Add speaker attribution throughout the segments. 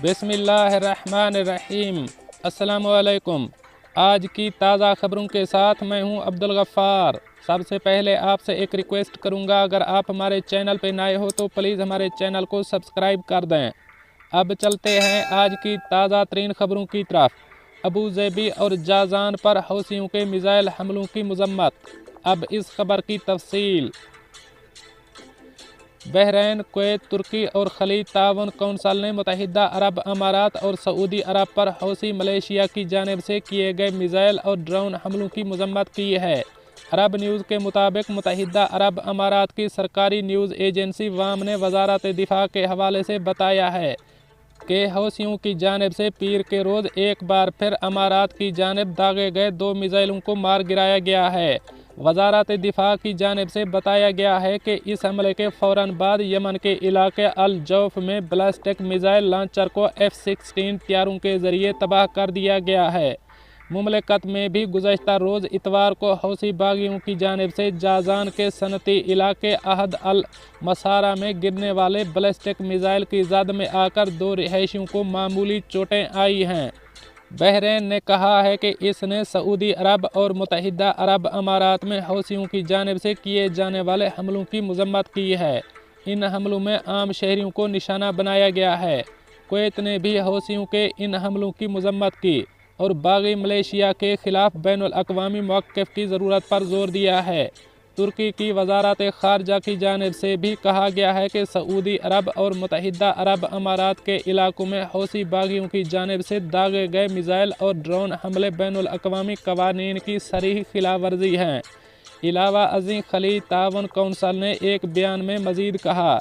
Speaker 1: बिस्मिल्लाहिर्रहमानिर्रहीम। अस्सलामुअलैकुम। आज की ताज़ा खबरों के साथ मैं हूं अब्दुल गफ़्फ़ार। सबसे पहले आपसे एक रिक्वेस्ट करूंगा, अगर आप हमारे चैनल पर नए हो तो प्लीज़ हमारे चैनल को सब्सक्राइब कर दें। अब चलते हैं आज की ताज़ा तरीन खबरों की तरफ। अबू ज़ेबी और जाज़ान पर हौसियों के मिसाइल हमलों की मज़म्मत। अब इस खबर की तफसील। बहरीन, कुवैत, तुर्की और खलीज ताउन कौंसिल ने मुत्तहिदा अरब अमारात और सऊदी अरब पर हौसी मलेशिया की जानिब से किए गए मिसाइल और ड्रोन हमलों की मज़म्मत की है। अरब न्यूज़ के मुताबिक मुत्तहिदा अरब अमारात की सरकारी न्यूज़ एजेंसी वाम ने वजारत दिफा के हवाले से बताया है कि हौसियों की जानिब से पीर के रोज़ एक बार फिर अमारात की जानिब दागे गए 2 मिसाइलों को मार गिराया गया है। वजारत दिफा की जानिब से बताया गया है कि इस हमले के फ़ौरन बाद यमन के इलाके अल जौफ में बैलिस्टिक मिसाइल लॉन्चर को F-16 तैयारों के ज़रिए तबाह कर दिया गया है। मुमलिकत में भी गुज़श्ता रोज़ इतवार को हौसी बागियों की जानिब से जाज़ान के सनती इलाके अहद अल मसारा में गिरने वाले बैलिस्टिक मिसाइल की जद में आकर 2 रिहायशियों को मामूली चोटें आई हैं। बहरीन ने कहा है कि इसने सऊदी अरब और मुत्तहिदा अरब अमारात में हौसियों की जानिब से किए जाने वाले हमलों की मज़म्मत की है। इन हमलों में आम शहरियों को निशाना बनाया गया है। कुवैत ने भी हौसियों के इन हमलों की मज़म्मत की और बागी मलेशिया के ख़िलाफ़ बैनुल अक़वामी मौक़िफ़ की ज़रूरत पर ज़ोर दिया है। तुर्की की वजारत ख़ारजा की जानिब से भी कहा गया है कि सऊदी अरब और मुत्तहिदा अरब अमारात के इलाकों में हौसी बागियों की जानिब से दागे गए मिसाइल और ड्रोन हमले बैनुल अक़वामी क़वानीन की सरीह खिलाफ वर्जी हैं। इलावा अज़ीं खलीज ताउन कौंसिल ने एक बयान में मज़ीद कहा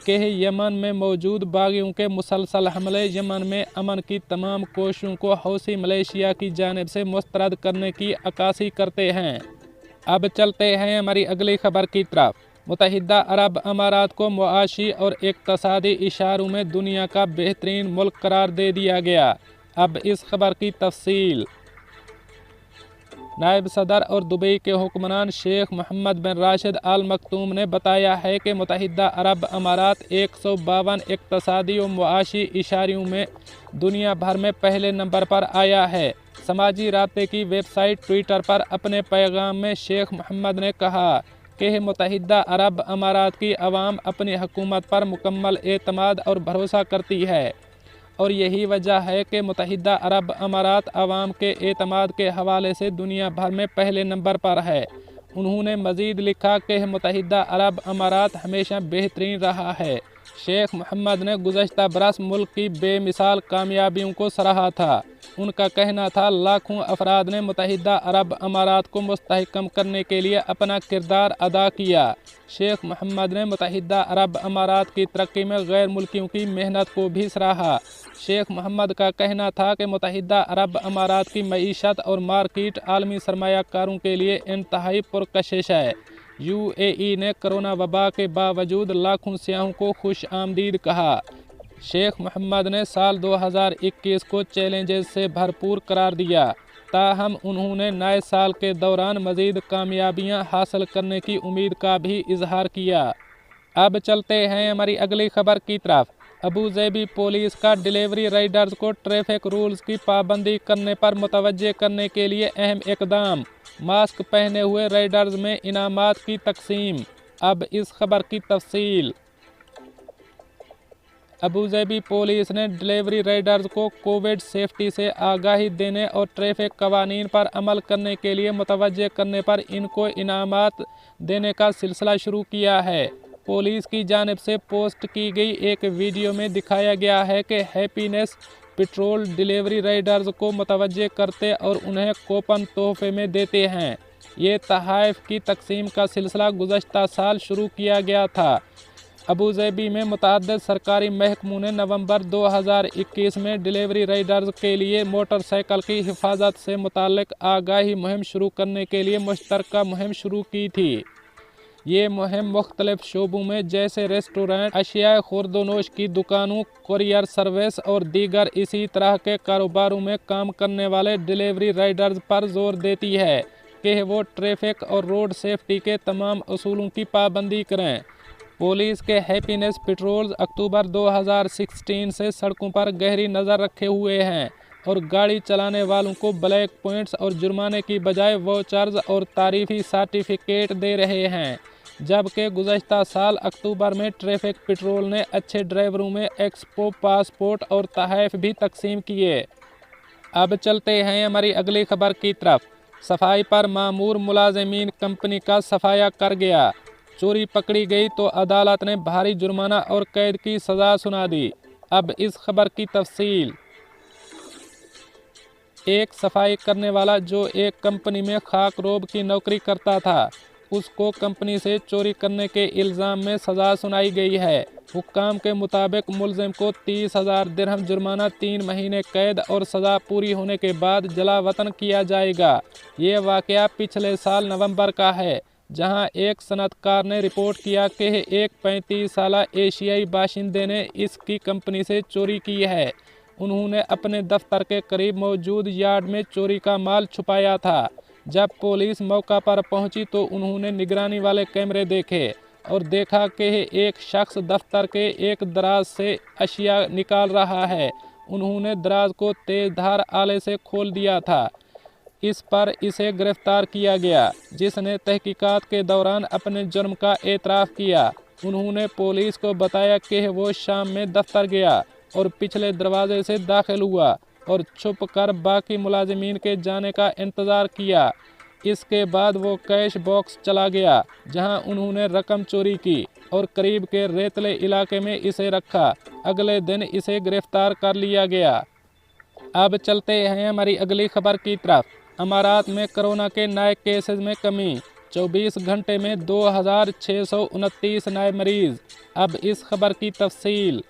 Speaker 1: कि यमन में मौजूद बागियों के मुसलसल हमले यमन में अमन की तमाम कोशिशों को हौसी मलेशिया की जानिब से मुस्तरद करने की अक्कासी करते हैं। अब चलते हैं हमारी अगली खबर की तरफ। मुत्तहिदा अरब अमारात को मुआशी और इक़्तिसादी इशारों में दुनिया का बेहतरीन मुल्क करार दे दिया गया। अब इस खबर की तफसील। नायब सदर और दुबई के हुक्मरान शेख मोहम्मद बिन राशिद आल मखतूम ने बताया है कि मुत्तहिदा अरब अमारात 152 इक़्तिसादी और मुआशी इशारों में दुनिया भर में पहले नंबर पर आया है। समाजी राब्ते की वेबसाइट ट्विटर पर अपने पैगाम में शेख मोहम्मद ने कहा कि मुत्तहिदा अरब अमारात की अवाम अपनी हुकूमत पर मुकम्मल एतमाद और भरोसा करती है और यही वजह है कि मुत्तहिदा अरब अमारात अवाम के एतमाद के हवाले से दुनिया भर में पहले नंबर पर है। उन्होंने मज़ीद लिखा कि मुत्तहिदा अरब अमारात हमेशा बेहतरीन रहा है। शेख मोहम्मद ने गुज़श्ता बरस मुल्क की बेमिसाल कामयाबियों को सराहा था। उनका कहना था, लाखों अफराद ने मुत्तहिदा अरब अमारात को मुस्तहकम करने के लिए अपना किरदार अदा किया। शेख मोहम्मद ने मुत्तहिदा अरब अमारात की तरक्की में गैर मुल्कियों की मेहनत को भी सराहा। शेख मोहम्मद का कहना था कि मुत्तहिदा अरब अमारात की मईशत और मार्केट आलमी सरमायाकारों के लिए इंतहाई पुरकशिश है। UAE ने कोरोना वबा के बावजूद लाखों सियाहों को खुश आमदीद कहा। शेख मोहम्मद ने साल 2021 को चैलेंजेस से भरपूर करार दिया, ताहम उन्होंने नए साल के दौरान मज़ीद कामयाबियां हासिल करने की उम्मीद का भी इजहार किया। अब चलते हैं हमारी अगली खबर की तरफ। अबू ज़ेबी पुलिस का डिलीवरी राइडर्स को ट्रैफिक रूल्स की पाबंदी करने पर मुतवज्जे करने के लिए अहम इकदाम। मास्क पहने हुए राइडर्स में इनामात की तकसीम। अब इस खबर की तफसील। अबू ज़ेबी पुलिस ने डिलीवरी राइडर्स को कोविड सेफ्टी से आगाही देने और ट्रैफिक कवानीन पर अमल करने के लिए मुतवज्जे करने पर इनको इनामात देने का सिलसिला शुरू किया है। पुलिस की जानिब से पोस्ट की गई एक वीडियो में दिखाया गया है कि हैप्पीनेस पेट्रोल डिलीवरी राइडर्स को मुतवज्जे करते और उन्हें कूपन तोहफे में देते हैं। ये तोहफ़ की तकसीम का सिलसिला गुज़श्ता साल शुरू किया गया था। अबू ज़ेबी में मुतअद्दिद सरकारी महकमों ने नवंबर 2021 में डिलीवरी राइडर्स के लिए मोटरसाइकिल की हिफाजत से मुताल्लिक़ आगाही मुहिम शुरू करने के लिए मुश्तरका मुहिम शुरू की थी। ये मुहिम मुख्तलिफ शोबों में जैसे रेस्टोरेंट, अशिया खुर्दोनोश की दुकानों, कुरियर सर्विस और दीगर इसी तरह के कारोबारों में काम करने वाले डिलीवरी राइडर्स पर जोर देती है कि वो ट्रैफिक और रोड सेफ्टी के तमाम असूलों की पाबंदी करें। पुलिस के हैप्पीनेस पेट्रोल्स अक्टूबर 2016 से सड़कों पर गहरी नज़र रखे हुए हैं और गाड़ी चलाने वालों को ब्लैक पॉइंट्स और जुर्माने की बजाय वाउचर्स और तारीफी सर्टिफिकेट दे रहे हैं, जबकि गुज़श्ता साल अक्टूबर में ट्रैफिक पेट्रोल ने अच्छे ड्राइवरों में एक्सपो पासपोर्ट और तहफ़ भी तकसीम किए। अब चलते हैं हमारी अगली खबर की तरफ। सफाई पर मामूर मुलाजिमीन कंपनी का सफाया कर गया। चोरी पकड़ी गई तो अदालत ने भारी जुर्माना और कैद की सज़ा सुना दी। अब इस खबर की तफसील। एक सफाई करने वाला जो एक कंपनी में खाक रोब की नौकरी करता था, उसको कंपनी से चोरी करने के इल्ज़ाम में सज़ा सुनाई गई है। हुक्काम के मुताबिक मुलजिम को 30,000 दिरहम जुर्माना, 3 महीने कैद और सज़ा पूरी होने के बाद जलावतन किया जाएगा। ये वाक़या पिछले साल नवंबर का है, जहां एक सनअतकार ने रिपोर्ट किया कि एक 35 साला एशियाई बाशिंदे ने इसकी कंपनी से चोरी की है। उन्होंने अपने दफ्तर के करीब मौजूद यार्ड में चोरी का माल छुपाया था। जब पुलिस मौका पर पहुंची तो उन्होंने निगरानी वाले कैमरे देखे और देखा कि एक शख्स दफ्तर के एक दराज से अशिया निकाल रहा है। उन्होंने दराज को तेज़धार आले से खोल दिया था। इस पर इसे गिरफ्तार किया गया, जिसने तहकीकात के दौरान अपने जुर्म का एतराफ़ किया। उन्होंने पुलिस को बताया कि वो शाम में दफ्तर गया और पिछले दरवाजे से दाखिल हुआ और छुप कर बाकी मुलाजिमीन के जाने का इंतज़ार किया। इसके बाद वो कैश बॉक्स चला गया, जहां उन्होंने रकम चोरी की और करीब के रेतले इलाके में इसे रखा। अगले दिन इसे गिरफ्तार कर लिया गया। अब चलते हैं हमारी अगली खबर की तरफ। अमारात में कोरोना के नए केसेस में कमी, 24 घंटे में 2,629 नए मरीज़। अब इस खबर की तफसील।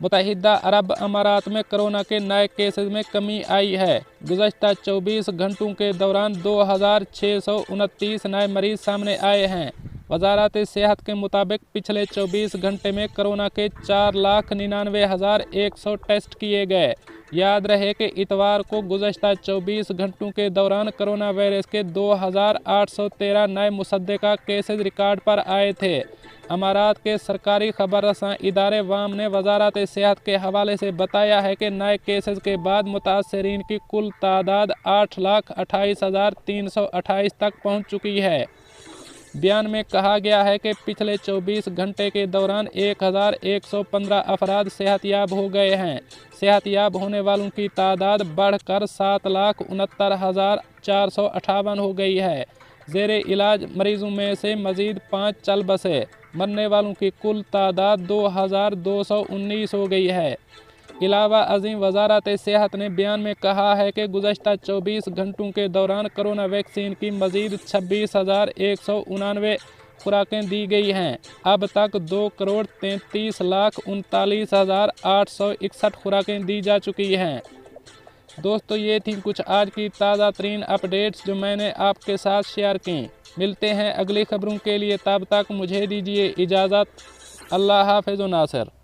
Speaker 1: मुत्तहिदा अरब अमारात में कोरोना के नए केसेस में कमी आई है। गुज़श्ता 24 घंटों के दौरान 2,629 नए मरीज़ सामने आए हैं। वज़ारत सेहत के मुताबिक पिछले 24 घंटे में कोरोना के 4,99,100 टेस्ट किए गए। याद रहे कि इतवार को गुज़श्ता 24 घंटों के दौरान कोरोना वायरस के 2,813 नए मुसद्दक़ा केसेस रिकॉर्ड पर आए थे। अमारात के सरकारी खबर रसां इदारे वाम ने वज़ारत सेहत के हवाले से बताया है कि नए केसेस के बाद मुतासरीन की कुल तादाद 8,28,328 तक पहुंच चुकी है। बयान में कहा गया है कि पिछले 24 घंटे के दौरान 1,115 अफराद सेहतयाब हो गए हैं। सेहतयाब होने वालों की तादाद बढ़कर 7,69,458 हो गई है। ज़ेरे इलाज मरीजों में से मज़ीद 5 चल बसे। मरने वालों की कुल तादाद 2,219 हो गई है। इलावा अज़ीम वज़ारत सेहत ने बयान में कहा है कि गुज़श्ता 24 घंटों के दौरान कोरोना वैक्सीन की मज़ीद 26,189 खुराकें दी गई हैं। अब तक 2,33,39,861 खुराकें दी जा चुकी हैं। दोस्तों, ये थी कुछ आज की ताज़ा तरीन अपडेट्स जो मैंने आपके साथ शेयर की। मिलते हैं अगली खबरों के लिए, तब तक मुझे दीजिए इजाज़त। अल्लाह हाफ़िज़ नासिर।